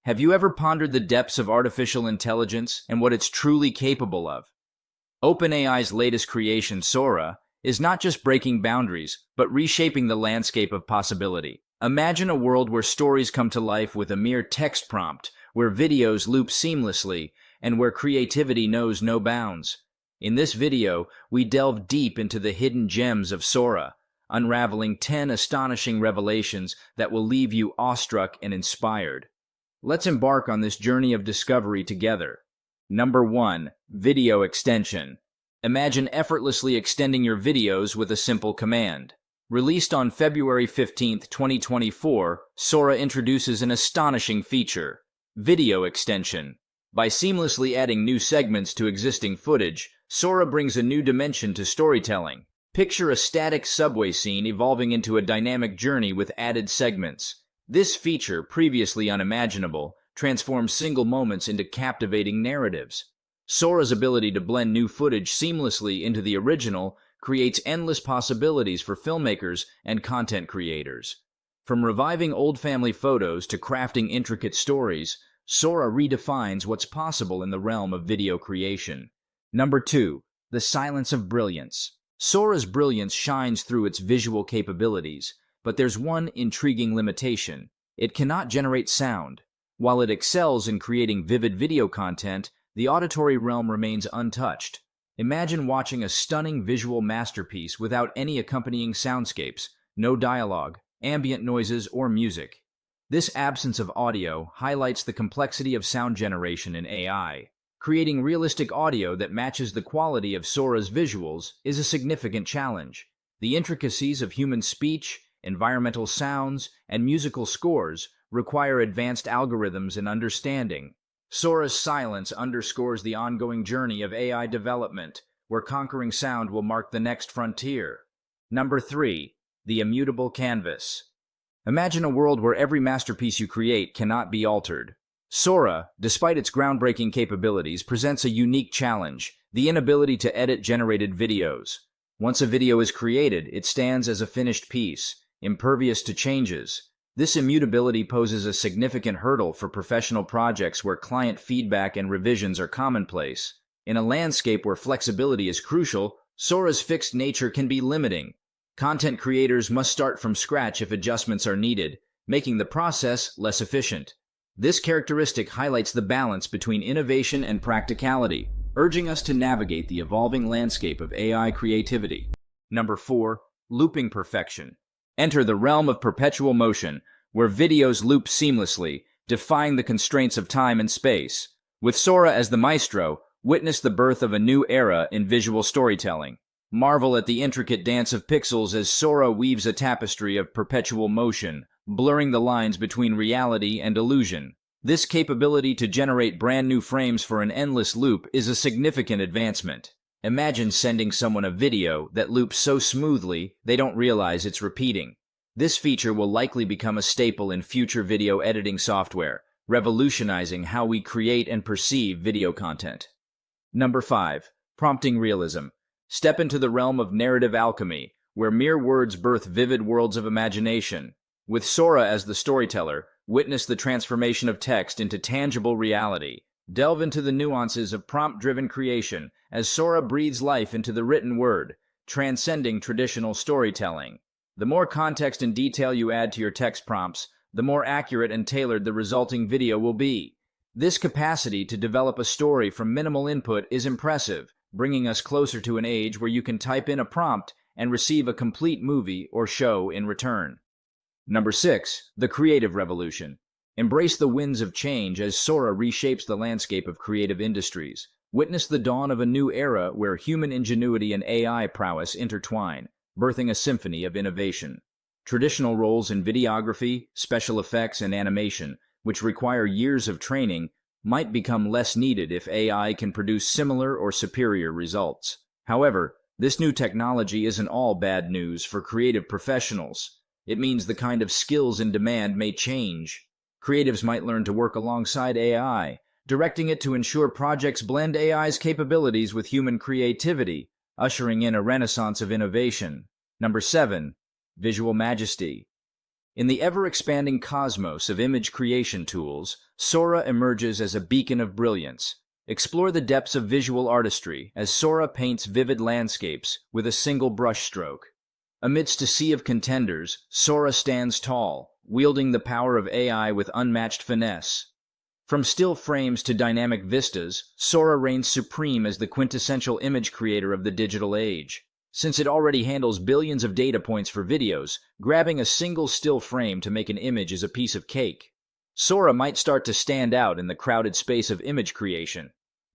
Have you ever pondered the depths of artificial intelligence and what it's truly capable of? OpenAI's latest creation, Sora, is not just breaking boundaries, but reshaping the landscape of possibility. Imagine a world where stories come to life with a mere text prompt, where videos loop seamlessly, and where creativity knows no bounds. In this video, we delve deep into the hidden gems of Sora, unraveling 10 astonishing revelations that will leave you awestruck and inspired. Let's embark on this journey of discovery together. Number 1. Video extension. Imagine effortlessly extending your videos with a simple command. Released on February 15, 2024, Sora introduces an astonishing feature: video extension. By seamlessly adding new segments to existing footage, Sora brings a new dimension to storytelling. Picture a static subway scene evolving into a dynamic journey with added segments. This feature, previously unimaginable, transforms single moments into captivating narratives. Sora's ability to blend new footage seamlessly into the original creates endless possibilities for filmmakers and content creators. From reviving old family photos to crafting intricate stories, Sora redefines what's possible in the realm of video creation. Number 2. The silence of brilliance. Sora's brilliance shines through its visual capabilities, but there's one intriguing limitation: it cannot generate sound. While it excels in creating vivid video content, the auditory realm remains untouched. Imagine watching a stunning visual masterpiece without any accompanying soundscapes, no dialogue, ambient noises, or music. This absence of audio highlights the complexity of sound generation in AI. Creating realistic audio that matches the quality of Sora's visuals is a significant challenge. The intricacies of human speech, environmental sounds, and musical scores require advanced algorithms and understanding. Sora's silence underscores the ongoing journey of AI development, where conquering sound will mark the next frontier. Number 3. The immutable canvas. Imagine a world where every masterpiece you create cannot be altered. Sora, despite its groundbreaking capabilities, presents a unique challenge: the inability to edit generated videos. Once a video is created, it stands as a finished piece, impervious to changes. This immutability poses a significant hurdle for professional projects where client feedback and revisions are commonplace. In a landscape where flexibility is crucial, Sora's fixed nature can be limiting. Content creators must start from scratch if adjustments are needed, making the process less efficient. This characteristic highlights the balance between innovation and practicality, urging us to navigate the evolving landscape of AI creativity. Number 4. Looping perfection. Enter the realm of perpetual motion, where videos loop seamlessly, defying the constraints of time and space. With Sora as the maestro, witness the birth of a new era in visual storytelling. Marvel at the intricate dance of pixels as Sora weaves a tapestry of perpetual motion, blurring the lines between reality and illusion. This capability to generate brand new frames for an endless loop is a significant advancement. Imagine sending someone a video that loops so smoothly they don't realize it's repeating. This feature will likely become a staple in future video editing software, revolutionizing how we create and perceive video content. Number 5. Prompting realism. Step into the realm of narrative alchemy, where mere words birth vivid worlds of imagination. With Sora as the storyteller, witness the transformation of text into tangible reality. Delve into the nuances of prompt-driven creation as Sora breathes life into the written word, transcending traditional storytelling. The more context and detail you add to your text prompts, the more accurate and tailored the resulting video will be. This capacity to develop a story from minimal input is impressive, bringing us closer to an age where you can type in a prompt and receive a complete movie or show in return. Number 6. The creative revolution. Embrace the winds of change as Sora reshapes the landscape of creative industries. Witness the dawn of a new era where human ingenuity and AI prowess intertwine, birthing a symphony of innovation. Traditional roles in videography, special effects, and animation, which require years of training, might become less needed if AI can produce similar or superior results. However, this new technology isn't all bad news for creative professionals. It means the kind of skills in demand may change. Creatives might learn to work alongside AI, directing it to ensure projects blend AI's capabilities with human creativity, ushering in a renaissance of innovation. Number 7. Visual majesty. In the ever-expanding cosmos of image creation tools, Sora emerges as a beacon of brilliance. Explore the depths of visual artistry as Sora paints vivid landscapes with a single brushstroke. Amidst a sea of contenders, Sora stands tall, wielding the power of AI with unmatched finesse. From still frames to dynamic vistas, Sora reigns supreme as the quintessential image creator of the digital age. Since it already handles billions of data points for videos, grabbing a single still frame to make an image is a piece of cake. Sora might start to stand out in the crowded space of image creation.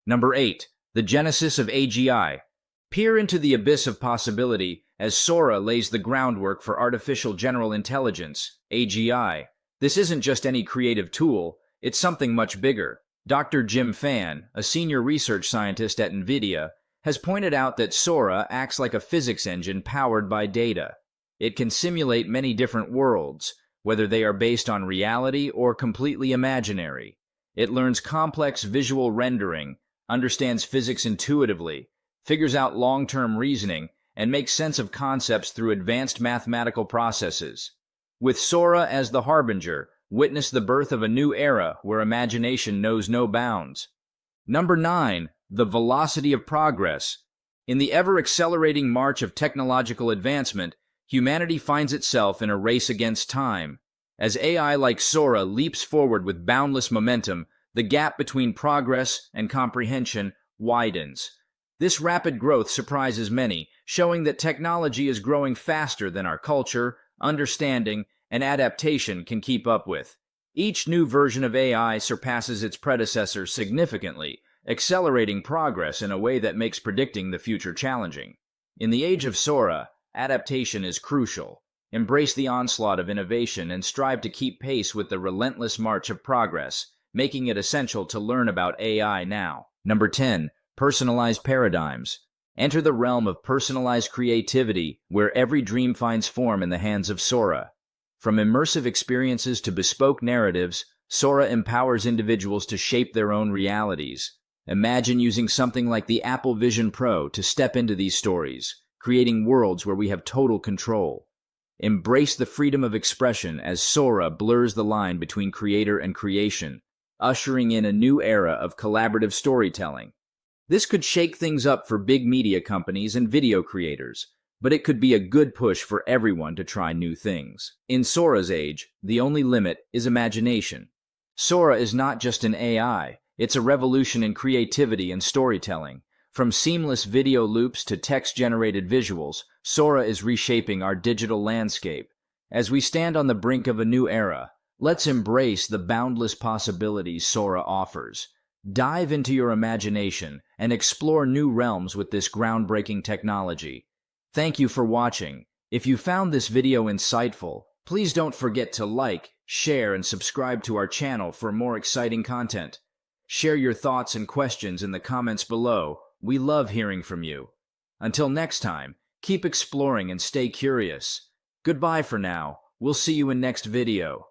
Number 8. The Genesis of AGI. Peer into the abyss of possibility as Sora lays the groundwork for artificial general intelligence, AGI. This isn't just any creative tool, it's something much bigger. Dr. Jim Fan, a senior research scientist at NVIDIA, has pointed out that Sora acts like a physics engine powered by data. It can simulate many different worlds, whether they are based on reality or completely imaginary. It learns complex visual rendering, understands physics intuitively, figures out long-term reasoning, and makes sense of concepts through advanced mathematical processes. With Sora as the harbinger, witness the birth of a new era where imagination knows no bounds. Number 9. The velocity of progress. In the ever-accelerating march of technological advancement, humanity finds itself in a race against time. As AI like Sora leaps forward with boundless momentum, the gap between progress and comprehension widens. This rapid growth surprises many, showing that technology is growing faster than our culture, understanding, and adaptation can keep up with. Each new version of AI surpasses its predecessor significantly, accelerating progress in a way that makes predicting the future challenging. In the age of Sora, adaptation is crucial. Embrace the onslaught of innovation and strive to keep pace with the relentless march of progress, making it essential to learn about AI now. Number 10. Personalized paradigms. Enter the realm of personalized creativity, where every dream finds form in the hands of Sora. From immersive experiences to bespoke narratives, Sora empowers individuals to shape their own realities. Imagine using something like the Apple Vision Pro to step into these stories, creating worlds where we have total control. Embrace the freedom of expression as Sora blurs the line between creator and creation, ushering in a new era of collaborative storytelling. This could shake things up for big media companies and video creators, but it could be a good push for everyone to try new things. In Sora's age, the only limit is imagination. Sora is not just an AI, it's a revolution in creativity and storytelling. From seamless video loops to text-generated visuals, Sora is reshaping our digital landscape. As we stand on the brink of a new era, let's embrace the boundless possibilities Sora offers. Dive into your imagination and explore new realms with this groundbreaking technology. Thank you for watching. If you found this video insightful, please don't forget to like, share, and subscribe to our channel for more exciting content. Share your thoughts and questions in the comments below. We love hearing from you. Until next time, keep exploring and stay curious. Goodbye for now. We'll see you in next video.